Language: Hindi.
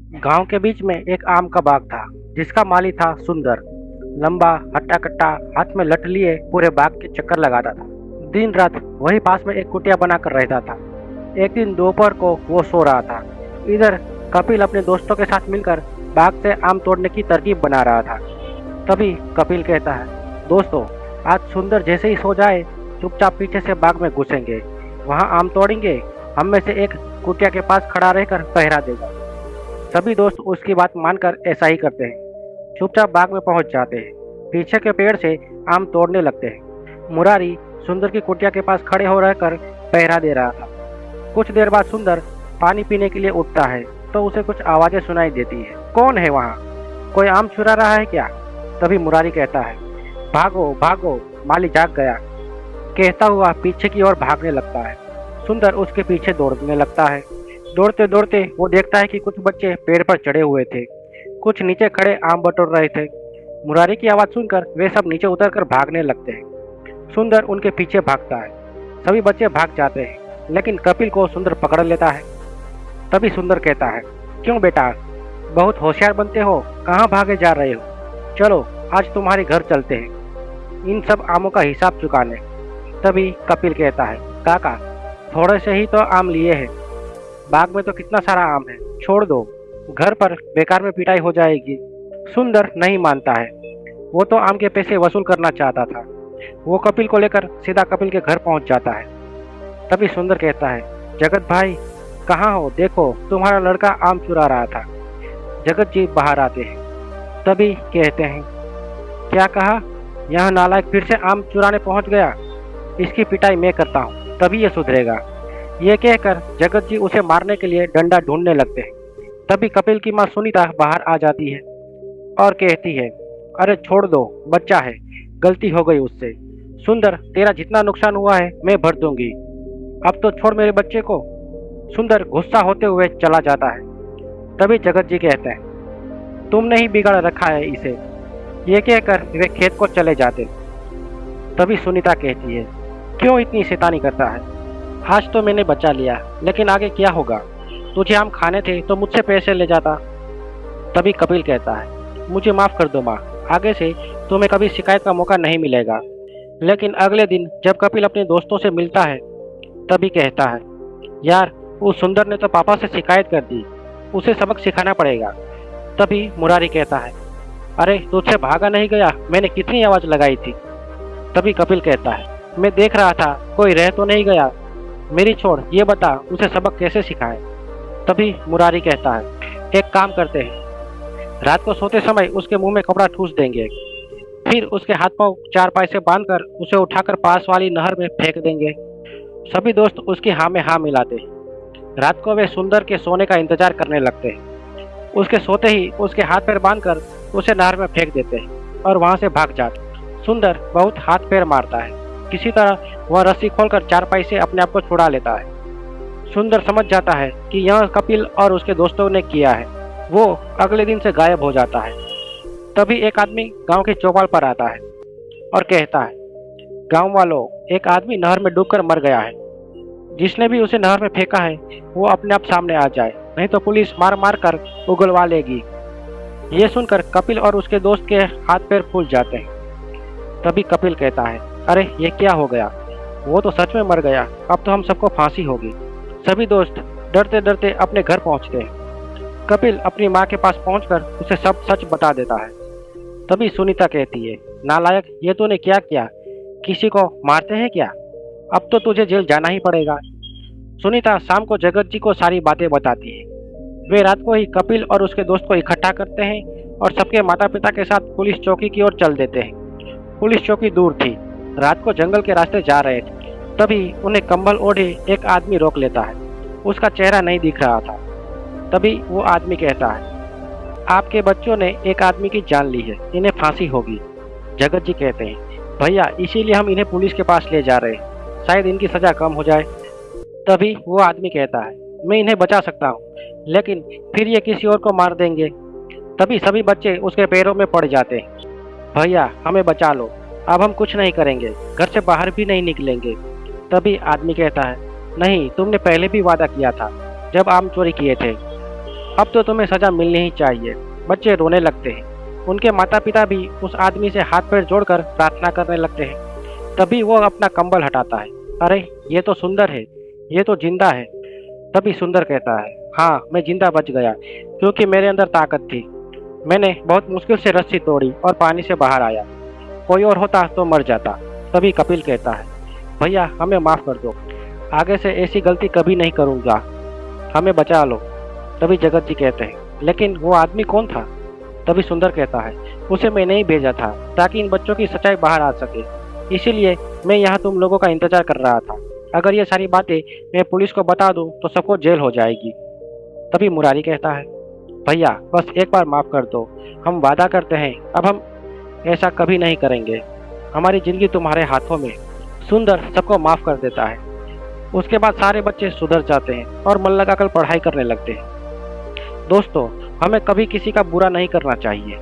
गांव के बीच में एक आम का बाग था जिसका माली था सुंदर। लंबा हट्टा कट्टा, हाथ में लठ लिए पूरे बाग के चक्कर लगाता था। दिन रात वही पास में एक कुटिया बनाकर रहता था। एक दिन दोपहर को वो सो रहा था। इधर कपिल अपने दोस्तों के साथ मिलकर बाग से आम तोड़ने की तरकीब बना रहा था। तभी कपिल कहता है, दोस्तों, आज सुंदर जैसे ही सो जाए चुपचाप पीछे से बाग में घुसेंगे, वहाँ आम तोड़ेंगे। हम में से एक कुटिया के पास खड़ा रहकर पहरा देगा। सभी दोस्त उसकी बात मानकर ऐसा ही करते हैं। चुपचाप बाग में पहुंच जाते हैं। पीछे के पेड़ से आम तोड़ने लगते हैं। मुरारी सुंदर की कुटिया के पास खड़े हो रहकर पहरा दे रहा था। कुछ देर बाद सुंदर पानी पीने के लिए उठता है तो उसे कुछ आवाजें सुनाई देती है। कौन है वहाँ? कोई आम चुरा रहा है क्या? तभी मुरारी कहता है, भागो भागो, माली जाग गया। कहता हुआ पीछे की ओर भागने लगता है। सुंदर उसके पीछे दौड़ने लगता है। दौड़ते दौड़ते वो देखता है कि कुछ बच्चे पेड़ पर चढ़े हुए थे, कुछ नीचे खड़े आम बटोर रहे थे। मुरारी की आवाज़ सुनकर वे सब नीचे उतरकर भागने लगते हैं। सुंदर उनके पीछे भागता है। सभी बच्चे भाग जाते हैं, लेकिन कपिल को सुंदर पकड़ लेता है। तभी सुंदर कहता है, क्यों बेटा, बहुत होशियार बनते हो, कहाँ भागे जा रहे हो? चलो आज तुम्हारे घर चलते हैं, इन सब आमों का हिसाब चुकाने। तभी कपिल कहता है, काका, थोड़े से ही तो आम लिए हैं, बाग में तो कितना सारा आम है, छोड़ दो, घर पर बेकार में पिटाई हो जाएगी। सुंदर नहीं मानता है। वो तो आम के पैसे वसूल करना चाहता था। वो कपिल को लेकर सीधा कपिल के घर पहुंच जाता है। तभी सुंदर कहता है, जगत भाई कहाँ हो? देखो तुम्हारा लड़का आम चुरा रहा था। जगत जी बाहर आते हैं। तभी कहते हैं, क्या कहा? यह नालायक फिर से आम चुराने पहुंच गया। इसकी पिटाई मैं करता हूँ, तभी ये सुधरेगा। ये कहकर जगत जी उसे मारने के लिए डंडा ढूंढने लगते हैं। तभी कपिल की माँ सुनीता बाहर आ जाती है और कहती है, अरे छोड़ दो, बच्चा है, गलती हो गई उससे। सुंदर, तेरा जितना नुकसान हुआ है मैं भर दूंगी, अब तो छोड़ मेरे बच्चे को। सुंदर गुस्सा होते हुए चला जाता है। तभी जगत जी कहते हैं, तुमने ही बिगाड़ रखा है इसे। ये कहकर वे खेत को चले जाते। तभी सुनीता कहती है, क्यों इतनी शैतानी करता है? आज तो मैंने बचा लिया, लेकिन आगे क्या होगा? तुझे आम खाने थे तो मुझसे पैसे ले जाता। तभी कपिल कहता है, मुझे माफ़ कर दो माँ, आगे से तुम्हें कभी शिकायत का मौका नहीं मिलेगा। लेकिन अगले दिन जब कपिल अपने दोस्तों से मिलता है तभी कहता है, यार उस सुंदर ने तो पापा से शिकायत कर दी, उसे सबक सिखाना पड़ेगा। तभी मुरारी कहता है, अरे तुझसे भागा नहीं गया, मैंने कितनी आवाज़ लगाई थी। तभी कपिल कहता है, मैं देख रहा था कोई रह तो नहीं गया, मेरी छोड़, ये बता उसे सबक कैसे सिखाए। तभी मुरारी कहता है, एक काम करते हैं, रात को सोते समय उसके मुंह में कपड़ा ठूस देंगे, फिर उसके हाथ पांव चार पाई से बांधकर उसे उठाकर पास वाली नहर में फेंक देंगे। सभी दोस्त उसकी हाँ में हाँ मिलाते हैं। रात को वे सुंदर के सोने का इंतजार करने लगते हैं। उसके सोते ही उसके हाथ पैर बांधकर उसे नहर में फेंक देते हैं और वहां से भाग जाते हैं। सुंदर बहुत हाथ पैर मारता है, किसी तरह वह रस्सी खोलकर चारपाई से अपने आप को छुड़ा लेता है। सुंदर समझ जाता है कि यह कपिल और उसके दोस्तों ने किया है। वो अगले दिन से गायब हो जाता है। तभी एक आदमी गांव के चौपाल पर आता है और कहता है, गांव वालों, एक आदमी नहर में डूबकर मर गया है। जिसने भी उसे नहर में फेंका है वो अपने आप सामने आ जाए, नहीं तो पुलिस मार मार कर उगलवा लेगी। ये सुनकर कपिल और उसके दोस्त के हाथ पैर फूल जाते हैं। तभी कपिल कहता है, अरे ये क्या हो गया? वो तो सच में मर गया, अब तो हम सबको फांसी होगी। सभी दोस्त डरते डरते अपने घर पहुंचते हैं। कपिल अपनी माँ के पास पहुंचकर उसे सब सच बता देता है। तभी सुनीता कहती है, नालायक, ये तूने क्या किया? किसी को मारते हैं क्या? अब तो तुझे जेल जाना ही पड़ेगा। सुनीता शाम को जगत जी को सारी बातें बताती है। वे रात को ही कपिल और उसके दोस्त को इकट्ठा करते हैं और सबके माता पिता के साथ पुलिस चौकी की ओर चल देते हैं। पुलिस चौकी दूर थी, रात को जंगल के रास्ते जा रहे थे। तभी उन्हें कंबल ओढ़े एक आदमी रोक लेता है। उसका चेहरा नहीं दिख रहा था। तभी वो आदमी कहता है, आपके बच्चों ने एक आदमी की जान ली है, इन्हें फांसी होगी। जगत जी कहते हैं, भैया इसीलिए हम इन्हें पुलिस के पास ले जा रहे हैं, शायद इनकी सज़ा कम हो जाए। तभी वो आदमी कहता है, मैं इन्हें बचा सकता हूँ, लेकिन फिर ये किसी और को मार देंगे। तभी सभी बच्चे उसके पैरों में पड़ जाते हैं। भैया हमें बचा लो, अब हम कुछ नहीं करेंगे, घर से बाहर भी नहीं निकलेंगे। तभी आदमी कहता है, नहीं, तुमने पहले भी वादा किया था जब आम चोरी किए थे। अब तो तुम्हें सजा मिलनी ही चाहिए। बच्चे रोने लगते हैं। उनके माता पिता भी उस आदमी से हाथ पैर जोड़कर प्रार्थना करने लगते हैं। तभी वो अपना कंबल हटाता है। अरे ये तो सुंदर है, ये तो जिंदा है। तभी सुंदर कहता है, हाँ मैं जिंदा बच गया क्योंकि मेरे अंदर ताकत थी। मैंने बहुत मुश्किल से रस्सी तोड़ी और पानी से बाहर आया। कोई और होता तो मर जाता। तभी कपिल कहता है, भैया हमें माफ़ कर दो, आगे से ऐसी गलती कभी नहीं करूँगा, हमें बचा लो। तभी जगत जी कहते हैं, लेकिन वो आदमी कौन था? तभी सुंदर कहता है, उसे मैंने ही भेजा था ताकि इन बच्चों की सच्चाई बाहर आ सके, इसीलिए मैं यहाँ तुम लोगों का इंतजार कर रहा था। अगर ये सारी बातें मैं पुलिस को बता दूँ तो सबको जेल हो जाएगी। तभी मुरारी कहता है, भैया बस एक बार माफ़ कर दो, हम वादा करते हैं अब हम ऐसा कभी नहीं करेंगे। हमारी ज़िंदगी तुम्हारे हाथों में। सुंदर सबको माफ़ कर देता है। उसके बाद सारे बच्चे सुधर जाते हैं और मन लगाकर पढ़ाई करने लगते हैं। दोस्तों, हमें कभी किसी का बुरा नहीं करना चाहिए।